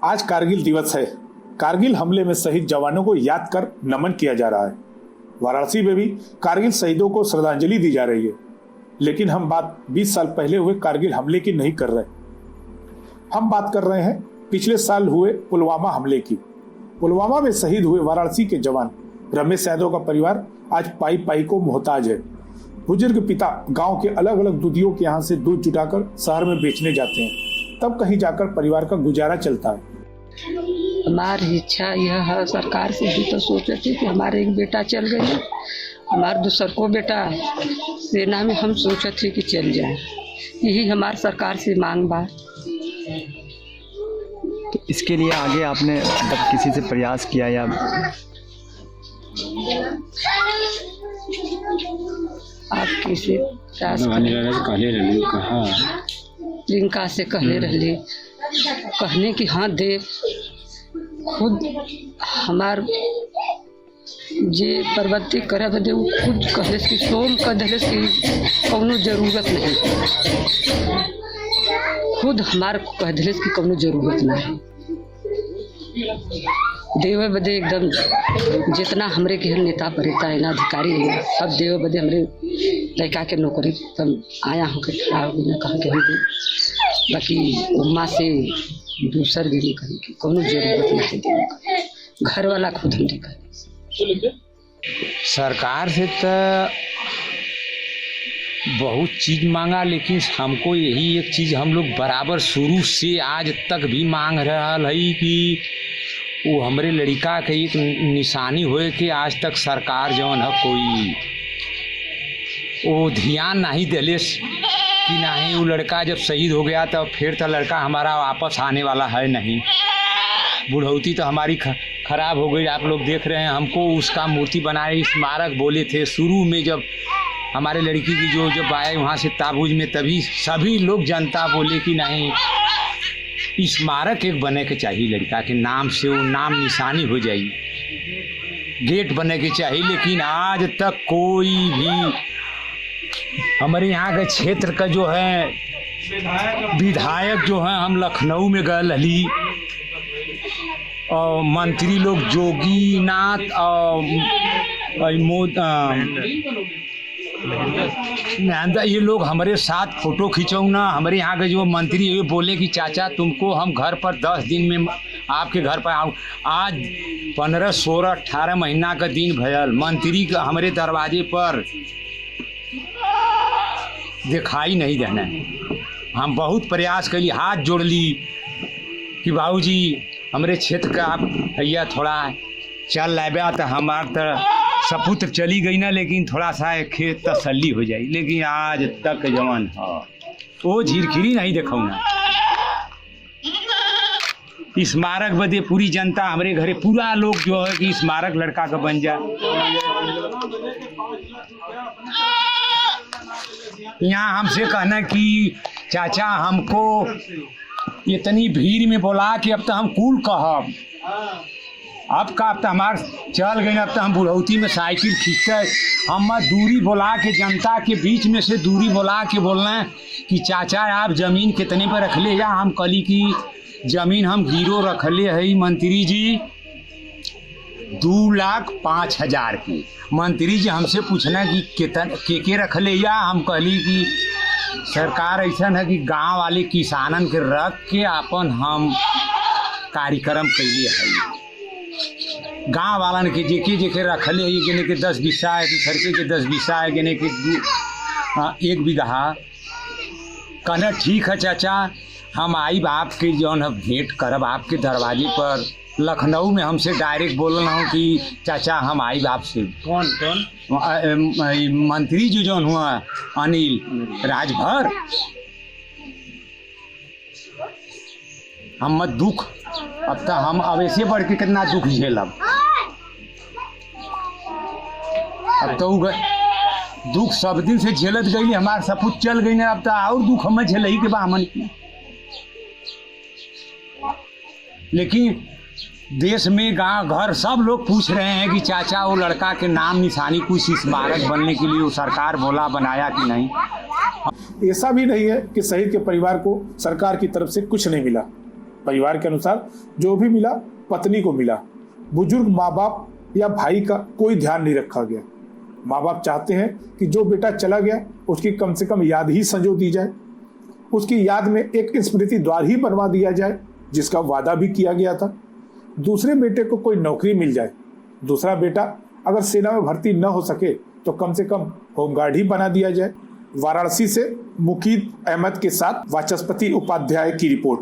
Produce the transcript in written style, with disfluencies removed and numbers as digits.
आज कारगिल दिवस है। कारगिल हमले में शहीद जवानों को याद कर नमन किया जा रहा है। वाराणसी में भी कारगिल शहीदों को श्रद्धांजलि दी जा रही है। लेकिन हम बात 20 साल पहले हुए कारगिल हमले की नहीं कर रहे। हम बात कर रहे हैं पिछले साल हुए पुलवामा हमले की। पुलवामा में शहीद हुए वाराणसी के जवान रमेश यादव का परिवार आज पाई पाई को मोहताज है। बुजुर्ग पिता गांव के अलग अलग दूधियों के यहाँ से दूध जुटाकर शहर में बेचने जाते हैं, तब कहीं जाकर परिवार का गुजारा चलता है। हमारी इच्छा यह है, सरकार से भी तो सोचे थे कि हमारे एक बेटा चल गए, हमारे दूसर को बेटा सेना में हम सोचे थे कि चल जाए। यही हमारे सरकार से मांग बा। तो इसके लिए आगे आपने मतलब किसी से प्रयास किया या आप किसी प्रियंका से कहले रहले कहने की हाँ दे, खुद हमार जे प्रवृत्ति करे बदे वो खुद कहले कि सोम कह दिले कि कौनो जरूरत नहीं, खुद हमार कह दिले कि कौनो जरूरत नहीं देवे बदे। एकदम जितना हमरे के नेता परिता है ना अधिकारी है सब देवे बदे हमरे लड़का के नौकरी तब आया हूँ कि खड़ा हो ना कहा कि हम दे, बाकी उम्मा से दूसर भी नहीं कहीं की कोनो जरूरत नहीं देने का, घर वाला खुद हम देखा। सरकार से तो बहुत चीज मांगा, लेकिन हमको यही एक चीज हम लोग बराबर शुरू से आज तक भी मांग रहा है कि वो हमरे लड़का के एक निशानी होए कि आज तक सरकार जवन है कोई वो ध्यान नहीं दिले कि नहीं वो लड़का जब शहीद हो गया तो फिर तो लड़का हमारा वापस आने वाला है नहीं। बुढ़ौती तो हमारी खराब हो गई, आप लोग देख रहे हैं। हमको उसका मूर्ति बनाए स्मारक बोले थे शुरू में, जब हमारे लड़की की जब आए वहाँ से ताबूज में, तभी सभी लोग जनता बोले कि नहीं स्मारक एक बने के चाहिए लड़का के नाम से, वो नाम निशानी हो जाएगी, गेट बने के चाहिए। लेकिन आज तक कोई भी हमारे यहाँ के क्षेत्र का जो है विधायक जो है, हम लखनऊ में गए हली और मंत्री लोग जोगी नाथ और ये लोग हमारे साथ फोटो खिंचाऊ ना। हमारे यहाँ के जो मंत्री ये बोले कि चाचा तुमको हम घर पर 10 दिन में आपके घर पर आऊँ। आज 15, 16, 18 महीना का दिन भयल मंत्री का हमारे दरवाजे पर दिखाई नहीं देना है। हम बहुत प्रयास करी, हाथ जोड़ ली कि बाबूजी हमारे क्षेत्र का आप भैया थोड़ा चल लाबा तो हमार तो सपुत्र चली गई ना, लेकिन थोड़ा सा खेत तसल्ली हो जाए। लेकिन आज तक जवान वो झिरखिरी नहीं देखो ना। स्मारक बदे पूरी जनता हमारे घरे पूरा लोग जो है कि स्मारक लड़का का बन जाए। यहाँ हमसे कहना कि चाचा हमको इतनी भीड़ में बोला कि अब तो हम कूल कहब, अब का अब तो हमार चल गए, अब तो हम बुढ़ौती में साइकिल खींचते हम दूरी बोला के जनता के बीच में से दूरी बोला के बोलना कि चाचा आप जमीन कितने पर रख ले। या हम कली की जमीन हम गिरो रख ले है मंत्री जी 2,05,000 की। मंत्री जी हमसे पूछना कि कितने के रख ले, या हम कहली कि सरकार ऐसा है कि गांव वाले किसानन के रख के अपन हम कार्यक्रम कैले है। गांव वालन के जेके रखले है, गिने के 10 बिस्सा है, दूसर के 10 बिस्सा है, गिने के 1 बीघा। कहना ठीक है चाचा हम आई आपके जौन है भेंट करब आपके दरवाजे पर। लखनऊ में हमसे डायरेक्ट बोल रहा हूँ कि चाचा हम आई आपसे। कौन मंत्री जी जौन हुआ अनिल राजभर, हम मत दुख अब तक हम अब ऐसे बढ़ के कितना दुख झेलब। अब तो दुख सब दिन से झेलत गई, हमारे सपूत चल गई ना, अब तो और दुख हमें झेलही के बा हमन। लेकिन देश में गांव घर सब लोग पूछ रहे हैं कि चाचा वो लड़का के नाम निशानी कुछ स्मारक बनने के लिए वो सरकार बोला बनाया कि नहीं। ऐसा भी नहीं है कि शहीद के परिवार को सरकार की तरफ से कुछ नहीं मिला। परिवार के अनुसार जो भी मिला पत्नी को मिला। बुजुर्ग माँ बाप या भाई का कोई ध्यान नहीं रखा गया। माँ बाप चाहते हैं कि जो बेटा चला गया उसकी कम से कम याद ही संजो दी जाए, उसकी याद में एक स्मृति द्वार ही बनवा दिया जाए जिसका वादा भी किया गया था। दूसरे बेटे को कोई नौकरी मिल जाए, दूसरा बेटा अगर सेना में भर्ती न हो सके तो कम से कम होमगार्ड ही बना दिया जाए। वाराणसी से मुकीद अहमद के साथ वाचस्पति उपाध्याय की रिपोर्ट।